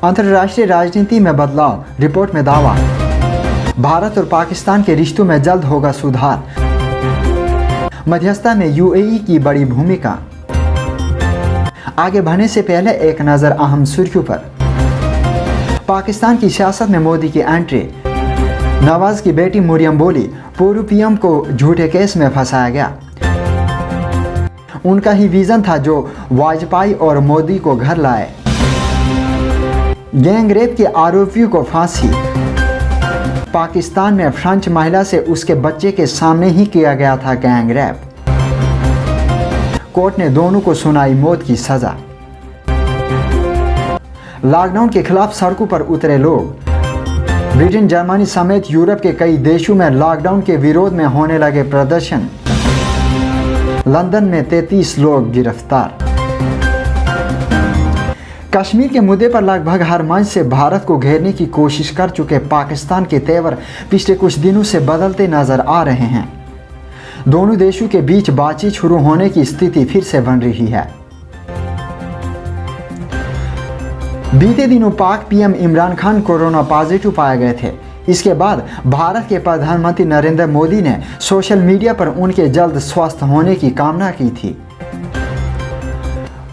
अंतर्राष्ट्रीय राजनीति में बदलाव, रिपोर्ट में दावा। भारत और पाकिस्तान के रिश्तों में जल्द होगा सुधार। मध्यस्थता में यूएई की बड़ी भूमिका। आगे बढ़ने से पहले एक नज़र अहम सुर्खियों पर। पाकिस्तान की सियासत में मोदी की एंट्री। नवाज की बेटी मरियम बोली, पूर्व पीएम को झूठे केस में फंसाया गया। उनका ही विजन था जो वाजपेयी और मोदी को घर लाए। गैंगरेप के आरोपियों को फांसी। पाकिस्तान में फ्रेंच महिला से उसके बच्चे के सामने ही किया गया था गैंगरेप। कोर्ट ने दोनों को सुनाई मौत की सजा। लॉकडाउन के खिलाफ सड़कों पर उतरे लोग। ब्रिटेन, जर्मनी समेत यूरोप के कई देशों में लॉकडाउन के विरोध में होने लगे प्रदर्शन। लंदन में 33 लोग गिरफ्तार। कश्मीर के मुद्दे पर लगभग हर मंच से भारत को घेरने की कोशिश कर चुके पाकिस्तान के तेवर पिछले कुछ दिनों से बदलते नजर आ रहे हैं। दोनों देशों के बीच बातचीत शुरू होने की स्थिति फिर से बन रही है। बीते दिनों पाक PM Imran Khan corona positive पाए गए थे। इसके बाद भारत के प्रधानमंत्री नरेंद्र मोदी ने सोशल मीडिया पर उनके जल्द स्वस्थ होने की कामना की थी।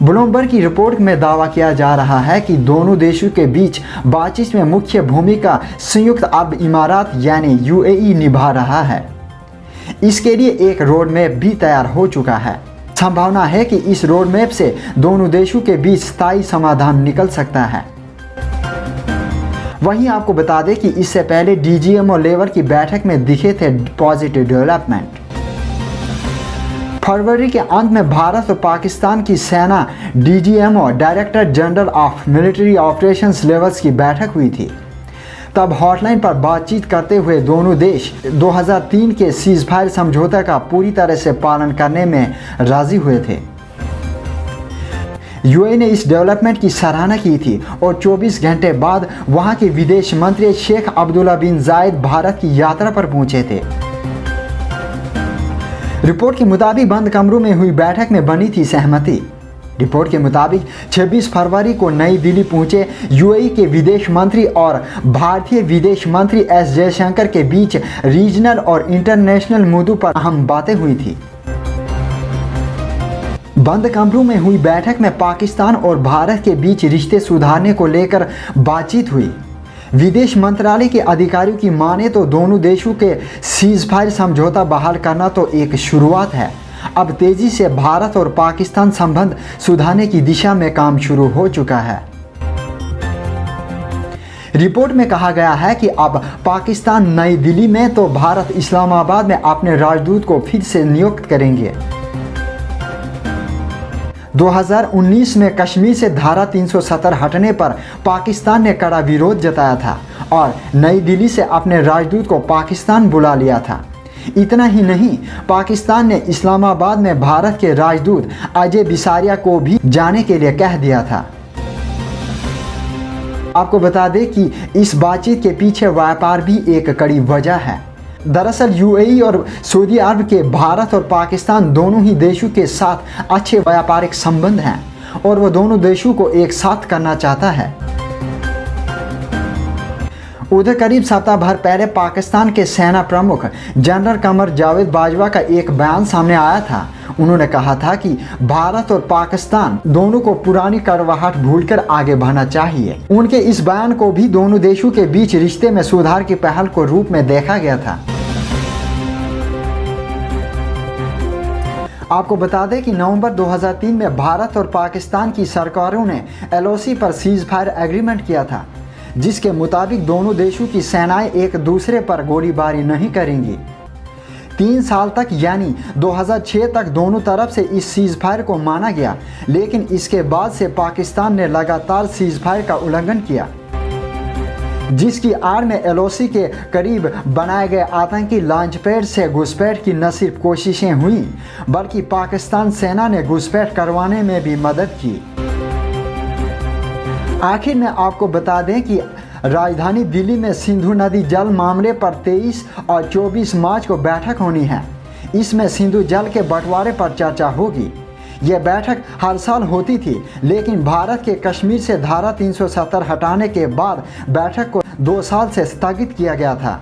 ब्लूमबर्ग की रिपोर्ट में दावा किया जा रहा है कि दोनों देशों के बीच बातचीत में मुख्य भूमिका संयुक्त अरब इमारात यानी यूएई निभा रहा है। इसके लिए एक रोड मैप भी तैयार हो चुका है। संभावना है कि इस रोड मैप से दोनों देशों के बीच स्थायी समाधान निकल सकता है। वहीं आपको बता दें कि इससे पहले डीजीएमओ लेवल की बैठक में दिखे थे पॉजिटिव डेवलपमेंट। फरवरी के अंत में भारत और पाकिस्तान की सेना DGMO director general of military operations levels की बैठक हुई थी। तब हॉटलाइन पर बातचीत करते हुए दोनों देश 2003 के सीजफायर समझौता का पूरी तरह से पालन करने में राजी हुए थे। यूएई ने इस डेवलपमेंट की सराहना की थी और 24 घंटे बाद वहां के विदेश मंत्री शेख अब्दुल्ला बिन जायद भारत की यात्रा पर पहुंचे थे। रिपोर्ट के मुताबिक बंद कमरों में हुई बैठक में बनी थी सहमति। रिपोर्ट के मुताबिक 26 फरवरी को नई दिल्ली पहुंचे यूएई के विदेश मंत्री और भारतीय विदेश मंत्री एस जयशंकर के बीच रीजनल और इंटरनेशनल मुद्दों पर अहम बातें हुई थी। बंद कमरों में हुई बैठक में पाकिस्तान और भारत के बीच रिश्ते सुधारने को लेकर बातचीत हुई। विदेश मंत्रालय के अधिकारियों की माने तो दोनों देशों के सीजफायर समझौता बहाल करना तो एक शुरुआत है। अब तेजी से भारत और पाकिस्तान संबंध सुधारने की दिशा में काम शुरू हो चुका है। रिपोर्ट में कहा गया है कि अब पाकिस्तान नई दिल्ली में तो भारत इस्लामाबाद में अपने राजदूत को फिर से नियुक्त करेंगे। 2019 में कश्मीर से धारा 370 हटने पर पाकिस्तान ने कड़ा विरोध जताया था और नई दिल्ली से अपने राजदूत को पाकिस्तान बुला लिया था। इतना ही नहीं, पाकिस्तान ने इस्लामाबाद में भारत के राजदूत अजय बिसारिया को भी जाने के लिए कह दिया था। आपको बता दें कि इस बातचीत के पीछे व्यापार भी एक कड़ी वजह है। दरअसल यूएई और सऊदी अरब के भारत और पाकिस्तान दोनों ही देशों के साथ अच्छे व्यापारिक संबंध हैं और वो दोनों देशों को एक साथ करना चाहता है। उधर करीब सप्ताह भर पहले पाकिस्तान के सेना प्रमुख जनरल कमर जावेद बाजवा का एक बयान सामने आया था। उन्होंने कहा था कि भारत और पाकिस्तान दोनों को पुरानी कड़वाहट भूलकर आगे बढ़ना चाहिए। उनके इस बयान को भी दोनों देशों के बीच रिश्ते में सुधार की पहल को रूप में देखा गया था। आपको बता दें कि नवंबर 2003 में भारत और पाकिस्तान की सरकारों ने एलओसी पर सीजफायर एग्रीमेंट किया था, जिसके मुताबिक दोनों देशों की सेनाएं एक दूसरे पर गोलीबारी नहीं करेंगी। 3 साल तक यानी 2006 तक दोनों तरफ से इस सीजफायर को माना गया, लेकिन इसके बाद से पाकिस्तान ने लगातार सीजफायर का उल्लंघन किया, जिसकी आड़ में एलओसी के करीब बनाए गए आतंकी लॉन्चपैड से घुसपैठ की न सिर्फ कोशिशें हुई बल्कि पाकिस्तान सेना ने घुसपैठ करवाने में भी मदद की। आखिर में आपको बता दें कि राजधानी दिल्ली में सिंधु नदी जल मामले पर 23 और 24 मार्च को बैठक होनी है। इसमें सिंधु जल के बंटवारे पर चर्चा होगी। यह बैठक हर साल होती थी, लेकिन भारत के कश्मीर से धारा 370 हटाने के बाद बैठक को 2 साल से स्थगित किया गया था।